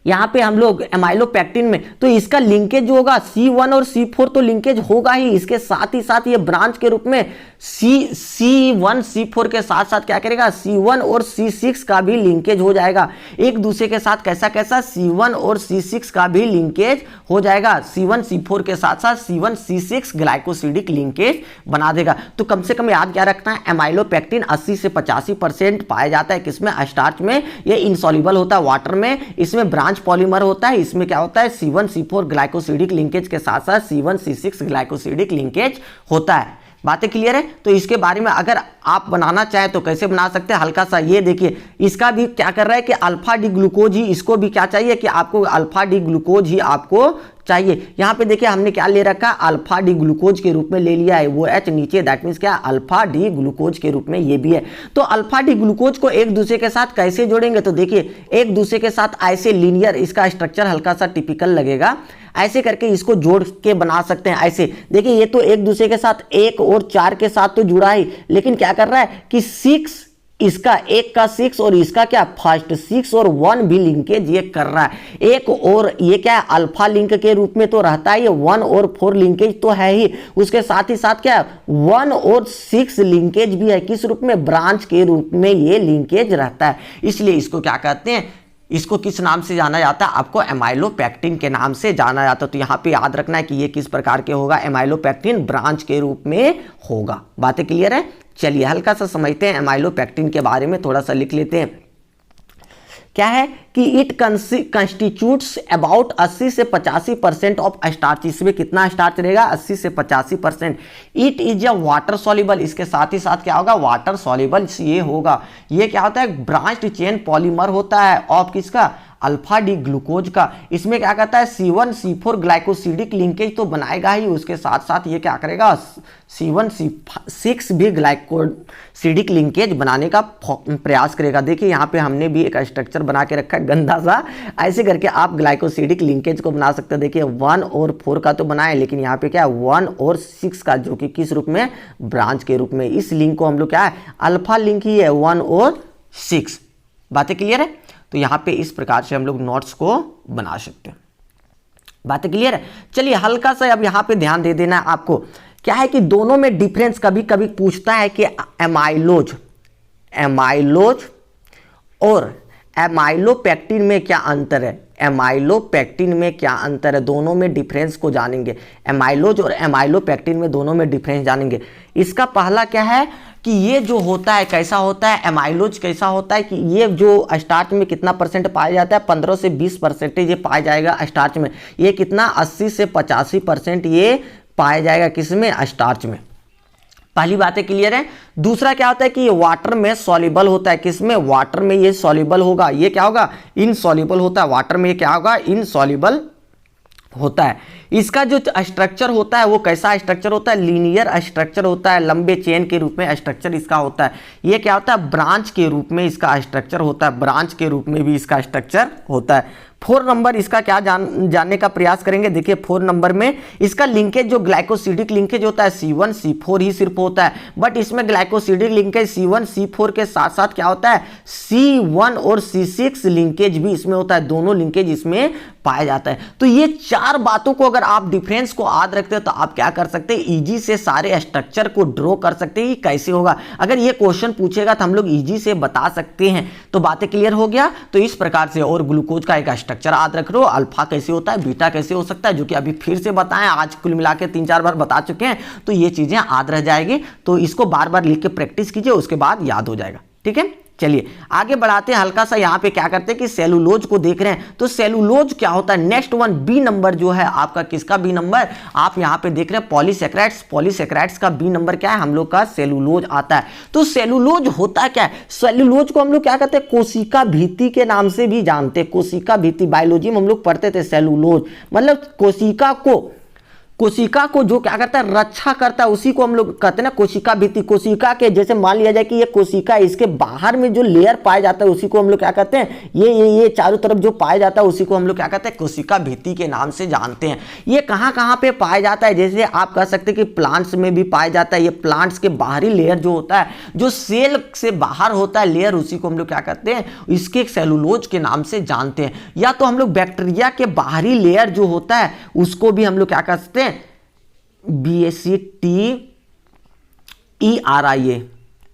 यहाँ पे हम लोग एमाइलोपेक्टिन में, तो इसका लिंकेज जो होगा C1 और C4 तो लिंकेज होगा ही, इसके साथ ही साथ ये ब्रांच के रूप में C1 C4 के साथ साथ क्या करेगा, C1 और C6 का भी लिंकेज हो जाएगा एक दूसरे के साथ। कैसा कैसा, C1 और C6 का भी लिंकेज हो जाएगा, C1 C4 के साथ साथ C1 C6 ग्लाइकोसिडिक लिंकेज बना देगा। तो कम से कम याद क्या रखना है, एमाइलोपेक्टिन 80 से 85% पाया जाता है किसमें, स्टार्च में। ये इनसॉल्युबल होता है वाटर में, इसमें ब्रांच पॉलीमर होता है, इसमें क्या होता है, C1 C4 ग्लाइकोसिडिक लिंकेज के साथ साथ C1 C6 ग्लाइकोसिडिक लिंकेज होता है। बातें क्लियर है। तो इसके बारे में अगर आप बनाना चाहें तो कैसे बना सकते हैं, हल्का सा ये देखिए, इसका भी क्या कर रहा है कि अल्फा डी ग्लूकोज ही, इसको भी क्या चाहिए कि आपको अल्फा डी ग्लूकोज ही आपको चाहिए। यहाँ पे देखिए हमने क्या ले रखा है, अल्फा डी ग्लूकोज के रूप में ले लिया है, वो H नीचे, दैट मीन्स क्या, अल्फा डी ग्लूकोज के रूप में ये भी है। तो अल्फा डी ग्लूकोज को एक दूसरे के साथ कैसे जोड़ेंगे, तो देखिए एक दूसरे के साथ ऐसे लीनियर, इसका स्ट्रक्चर हल्का सा टिपिकल लगेगा, ऐसे करके इसको जोड़ के बना सकते हैं। ऐसे देखिए ये तो एक दूसरे के साथ 1 और 4 के साथ तो जुड़ा ही, लेकिन क्या कर रहा है कि 6, इसका 1 का 6 और इसका क्या, फर्स्ट 6 और 1 भी लिंकेज ये कर रहा है। एक और ये क्या है, अल्फा लिंक के रूप में तो रहता है, ये 1 और 4 लिंकेज तो है ही, उसके साथ ही साथ क्या 1 और 6 लिंकेज भी है, किस रूप में, ब्रांच के रूप में ये लिंकेज रहता है। इसलिए इसको क्या कहते हैं, इसको किस नाम से जाना जाता है, आपको एमाइलोपेक्टिन के नाम से जाना जाता है। तो यहाँ पे याद रखना है कि ये किस प्रकार के होगा, एमाइलोपेक्टिन ब्रांच के रूप में होगा। बातें क्लियर है। चलिए हल्का सा समझते हैं एमाइलोपेक्टिन के बारे में, थोड़ा सा लिख लेते हैं। क्या है कि इट कंस्टिट्यूट्स अबाउट 80 से 85% ऑफ स्टार्च। इसमें कितना स्टार्च रहेगा, 80 से 85%। It is a water soluble, इसके साथ ही साथ क्या होगा, वाटर सॉल्युबल ये होगा। ये क्या होता है, ब्रांच्ड चेन पॉलीमर होता है ऑफ किसका, अल्फा डी ग्लूकोज का। इसमें क्या कहता है, C1 C4 ग्लाइकोसिडिक लिंकेज तो बनाएगा ही, उसके साथ साथ ये क्या करेगा, C1 C6 भी ग्लाइकोसिडिक लिंकेज बनाने का प्रयास करेगा। देखिए यहाँ पे हमने भी एक स्ट्रक्चर बना के रखा है गंदा सा, ऐसे करके आप ग्लाइकोसिडिक लिंकेज को बना सकते हैं। देखिए 1 और 4 का तो बनाए, लेकिन यहाँ पे क्या है 1 और 6 का, जो कि किस रूप में, ब्रांच के रूप में। इस लिंक को हम लोग क्या है, अल्फा लिंक ही है, 1 और 6। बातें क्लियर है। तो यहाँ पे इस प्रकार से हम लोग नोट्स को बना सकते हैं। बातें क्लियर है। चलिए हल्का सा अब यहाँ पे ध्यान दे देना है आपको। क्या है कि दोनों में डिफरेंस कभी कभी पूछता है कि एमाइलोज और एमाइलोपेक्टिन में क्या अंतर है, एमाइलोपेक्टिन में क्या अंतर है, दोनों में डिफरेंस को जानेंगे। एमाइलोज और एमाइलोपेक्टिन में दोनों में डिफरेंस जानेंगे। इसका पहला क्या है कि ये जो होता है कैसा होता है, एमाइलोज कैसा होता है कि ये जो स्टार्च में कितना परसेंट पाया जाता है, 15 से 20% ये पाया जाएगा स्टार्च में। ये कितना 80 से 85% ये पाया जाएगा किसमें, स्टार्च में। पहली बातें क्लियर है। दूसरा क्या होता है कि ये वाटर में सॉल्युबल होता है, किसमें, वाटर में ये सॉल्युबल होगा। ये क्या होगा, इनसॉल्युबल होता है, वाटर में ये क्या होगा, इनसॉल्युबल होता है। इसका जो स्ट्रक्चर होता है वो कैसा स्ट्रक्चर होता है, लीनियर स्ट्रक्चर होता है, लंबे चेन के रूप में स्ट्रक्चर इसका होता है। ये क्या होता है, ब्रांच के रूप में इसका स्ट्रक्चर होता है, ब्रांच के रूप में भी इसका स्ट्रक्चर होता है। 4 नंबर इसका क्या जानने का प्रयास करेंगे। देखिए 4 नंबर में इसका लिंकेज जो ग्लाइकोसिडिक लिंकेज होता है C1 C4 ही सिर्फ होता है, बट इसमें ग्लाइकोसिडिक लिंकेज C1 C4 के साथ साथ क्या होता है, C1 और C6 लिंकेज भी इसमें होता है, दोनों लिंकेज इसमें पाया जाता है। तो ये 4 बातों को अगर आप डिफरेंस को याद रखते हो तो आप क्या कर सकते हैं, इजी से सारे स्ट्रक्चर को ड्रॉ कर सकते हैं कि कैसे होगा। अगर ये क्वेश्चन पूछेगा तो हम लोग इजी से बता सकते हैं। तो बातें क्लियर हो गया। तो इस प्रकार से, और ग्लूकोज का एक स्ट्रक्चर याद रख लो, अल्फा कैसे होता है, बीटा कैसे हो सकता है, जो कि अभी फिर से बताएं, आज कुल मिला के 3-4 बार बता चुके हैं। तो ये चीजें याद रह जाएगी। तो इसको बार बार लिख के प्रैक्टिस कीजिए, उसके बाद याद हो जाएगा। ठीक है। चलिए आगे बढ़ाते हैं, हल्का सा यहाँ पे क्या करते हैं कि सेलुलोज को देख रहे हैं। तो सेलुलोज क्या होता है, नेक्स्ट वन बी नंबर जो है आपका, किसका बी नंबर, आप यहाँ पे देख रहे हैं पॉलीसेकेराइड्स। पॉलीसेकेराइड्स का बी नंबर क्या है, हम लोग का सेलुलोज आता है। तो सेलुलोज होता क्या है, सेलुलोज को हम लोग क्या कहते हैं, कोशिका भित्ति के नाम से भी जानते हैं। कोशिका भित्ति, बायोलॉजी में हम लोग पढ़ते थे सेलुलोज मतलब कोशिका को जो क्या करता है, रक्षा करता है, उसी को हम लोग कहते हैं ना कोशिका भित्ति। कोशिका के जैसे मान लिया जाए कि ये कोशिका है, इसके बाहर में जो लेयर पाया जाता है उसी को हम लोग क्या कहते हैं, ये चारों तरफ जो पाया जाता है उसी को हम लोग क्या कहते हैं, कोशिका भित्ति के नाम से जानते हैं। ये कहाँ कहाँ पे पाया जाता है, जैसे आप कह सकते हैं कि प्लांट्स में भी पाया जाता है। ये प्लांट्स के बाहरी लेयर जो होता है, जो सेल से बाहर होता है लेयर, उसी को हम लोग क्या कहते हैं, इसके सेलुलोज के नाम से जानते हैं। या तो हम लोग बैक्टीरिया के बाहरी लेयर जो होता है उसको भी हम लोग क्या कहते हैं, BACTERIA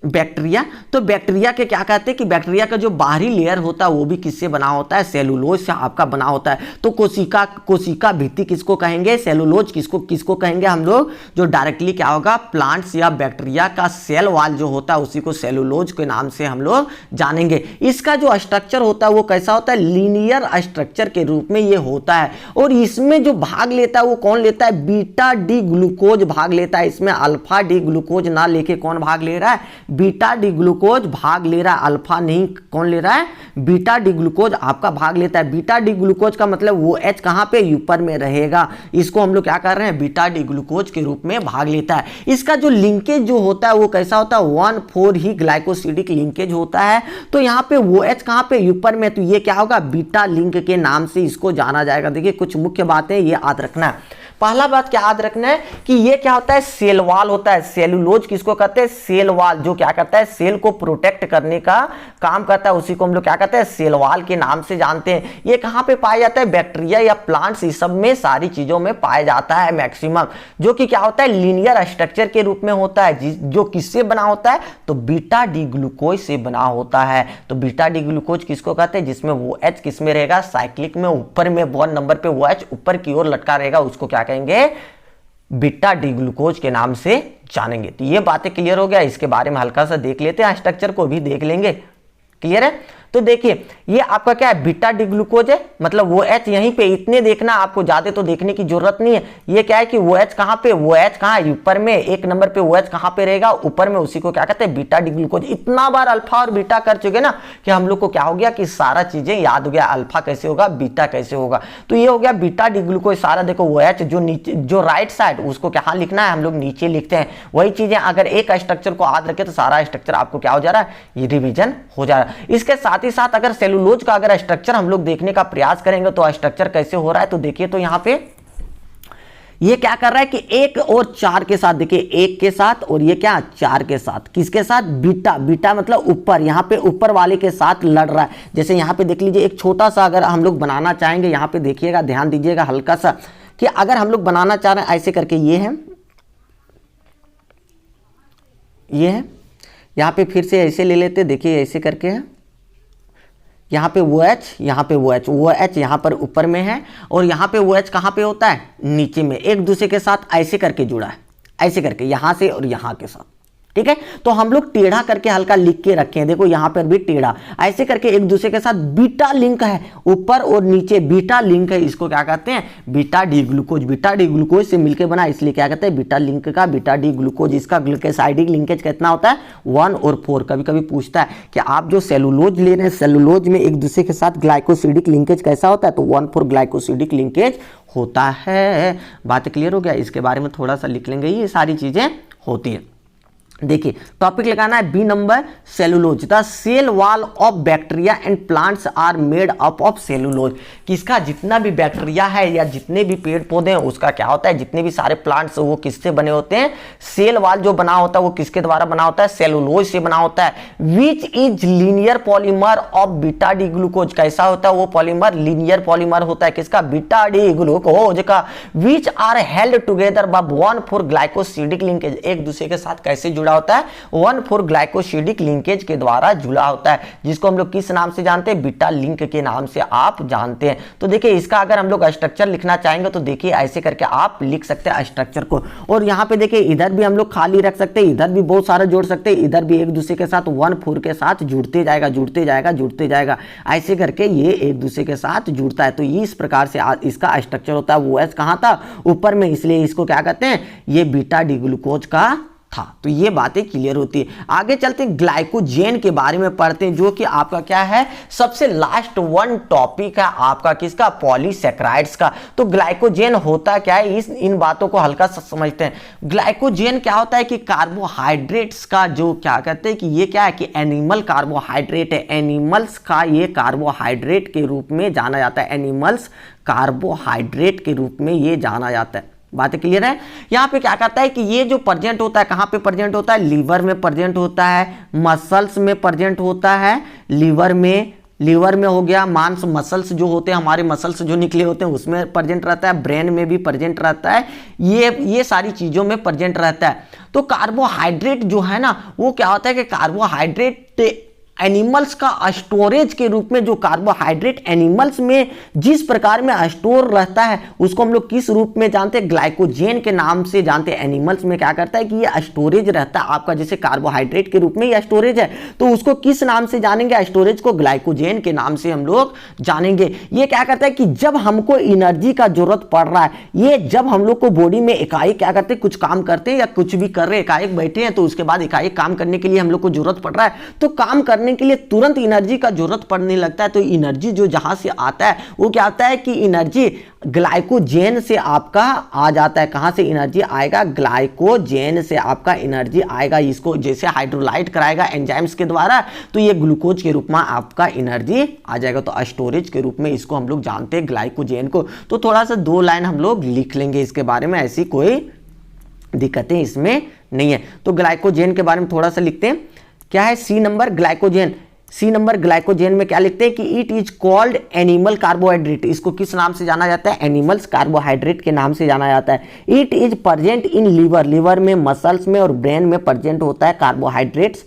बैक्टीरिया। तो बैक्टीरिया के क्या कहते हैं कि बैक्टीरिया का जो बाहरी लेयर होता है वो भी किससे बना होता है, सेलुलोज से आपका बना होता है। तो कोशिका भित्ति किसको कहेंगे, सेलुलोज किसको कहेंगे हम लोग, जो डायरेक्टली क्या होगा, प्लांट्स या बैक्टीरिया का सेल वाल जो होता है उसी को सेलुलोज के नाम से हम लोग जानेंगे। इसका जो स्ट्रक्चर होता है वो कैसा होता है, लीनियर स्ट्रक्चर के रूप में ये होता है। और इसमें जो भाग लेता है वो कौन लेता है, बीटा डी ग्लूकोज भाग लेता है। इसमें अल्फा डी ग्लूकोज ना लेके कौन भाग ले रहा है, बीटा डी ग्लूकोज भाग ले रहा है। अल्फा नहीं, कौन ले रहा है, बीटा डी ग्लूकोज आपका भाग लेता है। बीटा डी ग्लूकोज का मतलब वो H कहां पे, ऊपर में रहेगा। इसको हम लोग क्या कर रहे हैं, बीटा डी ग्लूकोज के रूप में भाग लेता है। इसका जो लिंकेज जो होता है वो कैसा होता है, 1,4 ही ग्लाइकोसिडिक लिंकेज होता है। तो यहाँ पे वो H कहां पे, ऊपर में, तो ये क्या होगा, बीटा लिंक के नाम से इसको जाना जाएगा। देखिए कुछ मुख्य बातें ये याद रखना है। पहला बात क्या याद रखना है कि ये क्या होता है, सेल वाल होता है। सेलुलोज किसको कहते हैं, सेल वाल, जो क्या करता है, सेल को प्रोटेक्ट करने का काम करता है, उसी को हम लोग क्या कहते हैं, सेल वाल के नाम से जानते हैं। ये कहां पे पाया जाता है, बैक्टीरिया या प्लांट्स, इस सब में सारी चीजों में पाया जाता है मैक्सिमम। जो कि क्या होता है, लीनियर स्ट्रक्चर के रूप में होता है, जो किससे बना होता है, तो बीटा डी ग्लूकोज से बना होता है। तो बीटा डी ग्लूकोज किसको कहते हैं, जिसमें वो H किस में रहेगा, साइक्लिक में, ऊपर में 1 नंबर पे वो H ऊपर की ओर लटका रहेगा, उसको क्या कहेंगे, बीटा डी ग्लूकोज के नाम से जानेंगे। तो ये बातें क्लियर हो गया। इसके बारे में हल्का सा देख लेते हैं, स्ट्रक्चर को भी देख लेंगे। क्लियर है। तो देखिए ये आपका क्या है, बीटा डी ग्लूकोज है, मतलब वो H यहीं पे, इतने देखना, आपको ज्यादा तो देखने की जरूरत नहीं है। ये क्या है कि वो H कहां पे, वो H कहां, ऊपर में, 1 नंबर पे वो H कहां पे रहेगा, ऊपर में, उसी को क्या कहते हैं, बीटा डी ग्लूकोज। इतना बार अल्फा और बीटा कर चुके ना कि हम लोग को क्या हो गया कि सारा चीजें याद हो गया, अल्फा कैसे होगा, बीटा कैसे होगा। तो ये हो गया बीटा डी ग्लूकोज सारा। देखो वो H जो नीचे, जो राइट साइड, उसको क्या लिखना है, हम लोग नीचे लिखते हैं। वही चीजें अगर एक स्ट्रक्चर को याद रखे तो सारा स्ट्रक्चर आपको क्या हो जा रहा है, ये रिविजन हो जा रहा है। इसके साथ ही साथ अगर सेलुलोज का अगर स्ट्रक्चर हम लोग देखने का प्रयास करेंगे तो स्ट्रक्चर कैसे हो रहा है, तो देखिए तो यहां पे ये क्या कर रहा है कि 1 और 4 के साथ, देखिए 1 के साथ और ये क्या 4 के साथ, किसके साथ, बीटा। बीटा मतलब ऊपर, यहाँ पे ऊपर वाले के साथ लड़ रहा है। जैसे यहाँ पे देख लीजिए एक छोटा सा अगर हम लोग बनाना चाहेंगे, यहाँ पे देखिएगा, ध्यान दीजिएगा हल्का सा, कि अगर हम लोग बनाना चाह रहे हैं ऐसे करके, ये है, ये है, यहाँ पे फिर से ऐसे ले लेते, देखिए ऐसे करके है, यहाँ पे वो H, यहाँ पे वो H, वो H यहाँ पर ऊपर में है और यहाँ पे वो H कहाँ पे होता है, नीचे में, एक दूसरे के साथ ऐसे करके जुड़ा है, ऐसे करके यहाँ से और यहाँ के साथ। ठीक है, तो हम लोग टेढ़ा करके हल्का लिख के रखे हैं, देखो यहाँ पर भी टेढ़ा, ऐसे करके एक दूसरे के साथ बीटा लिंक है, ऊपर और नीचे बीटा लिंक है, इसको क्या कहते हैं, beta D glucose. Beta D glucose से मिलकर बना, इसलिए क्या कहते हैं, बीटा लिंक का बीटा डी ग्लूकोज। इसका ग्लूकोसाइडिक लिंकेज कितना होता है, 1 और 4। कभी कभी पूछता है कि आप जो सेलुलोज ले रहे हैं, सेलुलोज में एक दूसरे के साथ ग्लाइकोसिडिक लिंकेज कैसा होता है, तो 1,4 ग्लाइकोसिडिक लिंकेज होता है। बात क्लियर हो गया। इसके बारे में थोड़ा सा लिख लेंगे, ये सारी चीजें होती है। देखिए टॉपिक लगाना है B number, cellulose. The cell wall of bacteria and plants are made up of cellulose. किसका, जितना भी बैक्टीरिया है या जितने भी पेड़ पौधे हैं उसका क्या होता है, जितने भी सारे प्लांट्स वो किससे बने होते हैं, सेल वॉल जो बना होता है वो किसके द्वारा बना होता है, सेलुलोज से बना होता है। Which is linear polymer of beta D glucose. कैसा होता है वो पॉलीमर, लीनियर पॉलीमर होता है, किसका, बीटा डी ग्लूकोज का। Which are held together by 1,4 glycosidic linkage. एक दूसरे के साथ कैसे जुड़ा होता है, 1,4 ग्लाइकोसिडिक लिंकेज के द्वारा जुड़ा होता है, जिसको हम लोग किस नाम से जानते हैं, बीटा लिंक के नाम से आप जानते हैं। तो देखिए इसका अगर हम लोग स्ट्रक्चर लिखना चाहेंगे तो देखिए ऐसे करके आप लिख सकते हैं स्ट्रक्चर को। और यहाँ पे देखिए इधर भी हम लोग खाली रख सकते हैं, इधर भी बहुत सारा जोड़ सकते हैं, इधर भी एक दूसरे के साथ 1,4 के साथ जुड़ते जाएगा जुड़ते जाएगा जुड़ते जाएगा, ऐसे करके ये एक दूसरे के साथ जुड़ता है। तो इस प्रकार से इसका स्ट्रक्चर होता है। वो एस कहाँ था, ऊपर में, इसलिए इसको क्या कहते हैं, ये बीटा डी ग्लूकोज का था। तो ये बातें क्लियर होती है। आगे चलते हैं ग्लाइकोजेन के बारे में पढ़ते हैं, जो कि आपका क्या है, सबसे लास्ट वन टॉपिक है आपका किसका, पॉलीसैकेराइड्स का। तो ग्लाइकोजेन होता क्या है, इन बातों को हल्का सा समझते हैं। ग्लाइकोजेन क्या होता है कि कार्बोहाइड्रेट्स का जो क्या कहते हैं कि ये क्या है कि एनिमल कार्बोहाइड्रेट है, एनिमल्स का ये कार्बोहाइड्रेट के रूप में जाना जाता है, एनिमल्स कार्बोहाइड्रेट के रूप में ये जाना जाता है। बातें क्लियर है। यहाँ पे क्या कहता है कि ये जो प्रेजेंट होता है, कहाँ पे प्रेजेंट होता है, लीवर में प्रेजेंट होता है, मसल्स में प्रेजेंट होता है, लीवर में हो गया, मांस मसल्स जो होते हैं, हमारे मसल्स जो निकले होते हैं उसमें प्रेजेंट रहता है, ब्रेन में भी प्रेजेंट रहता है, ये सारी चीजों में प्रेजेंट रहता है। तो कार्बोहाइड्रेट जो है ना, वो क्या होता है कि कार्बोहाइड्रेट एनिमल्स का स्टोरेज के रूप में, जो कार्बोहाइड्रेट एनिमल्स में जिस प्रकार में स्टोर रहता है उसको हम लोग किस रूप में जानते हैं, ग्लाइकोजेन के नाम से जानते हैं। एनिमल्स में क्या करता है कि ये स्टोरेज रहता है आपका, जैसे कार्बोहाइड्रेट के रूप में ये स्टोरेज है, तो उसको किस नाम से जानेंगे, स्टोरेज को ग्लाइकोजेन के नाम से हम लोग जानेंगे। ये क्या करता है कि जब हमको एनर्जी का जरूरत पड़ रहा है, ये जब हम लोग को बॉडी में एकाएक क्या करते हैं, कुछ काम करते हैं या कुछ भी कर रहे हैं, एकाएक बैठे हैं, तो उसके बाद एकाएक काम करने के लिए हम लोग को जरूरत पड़ रहा है, तो काम करने के लिए तुरंत एनर्जी का जरूरत पड़ने लगता है। तो एनर्जी जो जहां से आता है वो क्या आता है कि एनर्जी ग्लाइकोजेन से आपका आ जाता है। कहां से एनर्जी आएगा, ग्लाइकोजेन से आपका एनर्जी आएगा। इसको जैसे हाइड्रोलाइट कराएगा एंजाइम्स के द्वारा, तो ये ग्लूकोज के रूप में आपका एनर्जी आ जाएगा। तो स्टोरेज के रूप में इसको हम लोग जानते हैं ग्लाइकोजेन को। तो थोड़ा सा 2 लाइन हम लोग लिख लेंगे इसके बारे में, ऐसी कोई दिक्कतें इसमें नहीं है। तो ग्लाइकोजेन के बारे में थोड़ा सा लिखते हैं। क्या है, C number glycogen. C number glycogen में क्या लिखते हैं कि it is called animal carbohydrate. इसको किस नाम से जाना जाता है, एनिमल्स कार्बोहाइड्रेट के नाम से जाना जाता है। It is present in liver, liver में, मसल्स में और ब्रेन में प्रेजेंट होता है कार्बोहाइड्रेट्स।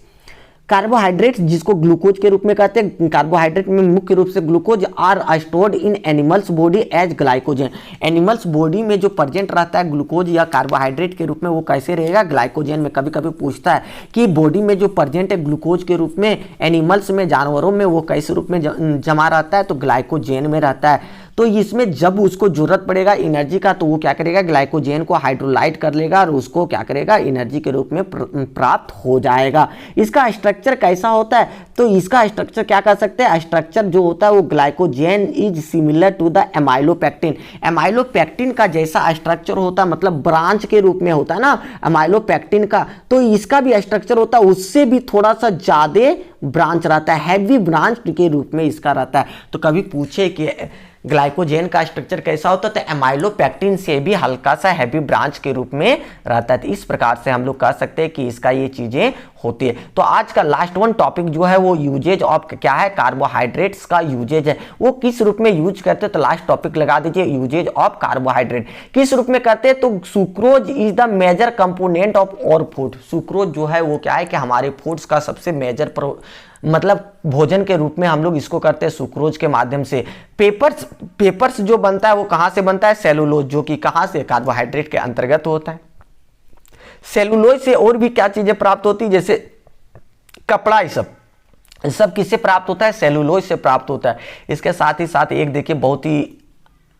कार्बोहाइड्रेट्स जिसको ग्लूकोज के रूप में कहते हैं, कार्बोहाइड्रेट में मुख्य रूप से glucose are stored in animals body as glycogen. Animals body में जो प्रेजेंट रहता है ग्लूकोज या कार्बोहाइड्रेट के रूप में, वो कैसे रहेगा, ग्लाइकोजन में। कभी कभी पूछता है कि बॉडी में जो प्रेजेंट है ग्लूकोज के रूप में एनिमल्स में, जानवरों में, वो कैसे रूप में जमा रहता है, तो ग्लाइकोजेन में रहता है। तो इसमें जब उसको जरूरत पड़ेगा एनर्जी का, तो वो क्या करेगा, ग्लाइकोजेन को हाइड्रोलाइट कर लेगा और उसको क्या करेगा, एनर्जी के रूप में प्राप्त हो जाएगा। इसका स्ट्रक्चर कैसा होता है, तो इसका स्ट्रक्चर क्या कर सकते हैं, स्ट्रक्चर जो होता है वो glycogen is similar to the amylopectin. Amylopectin का जैसा स्ट्रक्चर होता है, मतलब ब्रांच के रूप में होता है ना एमाइलोपेक्टिन का, तो इसका भी स्ट्रक्चर होता है उससे भी थोड़ा सा ज्यादा ब्रांच रहता है, हैवी ब्रांच के रूप में इसका रहता है। तो कभी पूछे कि ग्लाइकोजेन का स्ट्रक्चर कैसा होता है, तो एमाइलोपेक्टिन से भी हल्का सा हैवी ब्रांच के रूप में रहता है। तो इस प्रकार से हम लोग कह सकते हैं कि इसका ये चीजें होती है। तो आज का लास्ट वन टॉपिक जो है वो यूजेज ऑफ क्या है, कार्बोहाइड्रेट्स का यूजेज है, वो किस रूप में यूज करते हैं। तो लास्ट टॉपिक लगा दीजिए, यूजेज ऑफ कार्बोहाइड्रेट किस रूप में करते हैं। तो sucrose is the major component of our food. Sucrose जो है वो क्या है कि हमारे फूड्स का सबसे मेजर मतलब भोजन के रूप में हम लोग इसको करते हैं सुक्रोज के माध्यम से। पेपर्स जो बनता है वो कहां से बनता है, सेलुलोज, जो कि कहां से, कार्बोहाइड्रेट के अंतर्गत होता है। सेलुलोज से और भी क्या चीजें प्राप्त होती है, जैसे कपड़ा, ये सब किससे प्राप्त होता है, सेलुलोज से प्राप्त होता है। इसके साथ ही साथ एक देखिए बहुत ही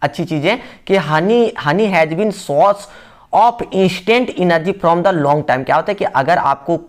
अच्छी चीज है कि honey has been source of instant energy from the long time. क्या होता है कि अगर आपको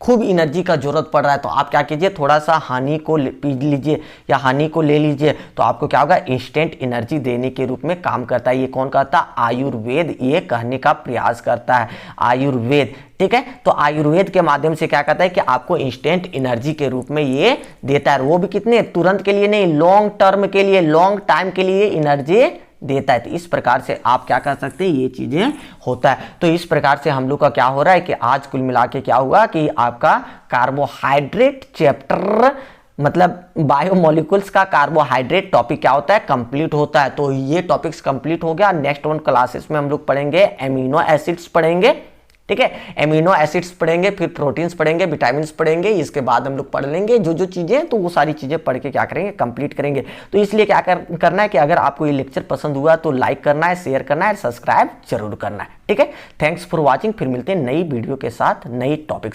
खूब एनर्जी का जरूरत पड़ रहा है तो आप क्या कीजिए, थोड़ा सा हनी को पी लीजिए या हनी को ले लीजिए, तो आपको क्या होगा, इंस्टेंट एनर्जी देने के रूप में काम करता है। ये कौन कहता है, आयुर्वेद ये कहने का प्रयास करता है, आयुर्वेद। ठीक है, तो आयुर्वेद के माध्यम से क्या कहता है कि आपको इंस्टेंट एनर्जी के रूप में ये देता है। वो भी कितने, तुरंत के लिए नहीं, लॉन्ग टर्म के लिए, लॉन्ग टाइम के लिए एनर्जी देता है। तो इस प्रकार से आप क्या कर सकते हैं, ये चीजें होता है। तो इस प्रकार से हम लोग का क्या हो रहा है कि आज कुल मिला के क्या हुआ कि आपका कार्बोहाइड्रेट चैप्टर, मतलब बायोमोलिकुल्स का कार्बोहाइड्रेट टॉपिक क्या होता है, कंप्लीट होता है। तो ये टॉपिक्स कंप्लीट हो गया। नेक्स्ट वन क्लासेस में हम लोग पढ़ेंगे एमिनो एसिड्स पढ़ेंगे, ठीक है। एमिनो एसिड्स पढ़ेंगे, फिर प्रोटीन्स पढ़ेंगे, विटामिन्स पढ़ेंगे, इसके बाद हम लोग पढ़ लेंगे जो जो चीजें, तो वो सारी चीजें पढ़ के क्या करेंगे, कंप्लीट करेंगे। तो इसलिए क्या करना है कि अगर आपको ये लेक्चर पसंद हुआ तो लाइक करना है, शेयर करना है, सब्सक्राइब जरूर करना है। ठीक है, थैंक्स फॉर वॉचिंग। फिर मिलते हैं नई वीडियो के साथ, नई टॉपिक।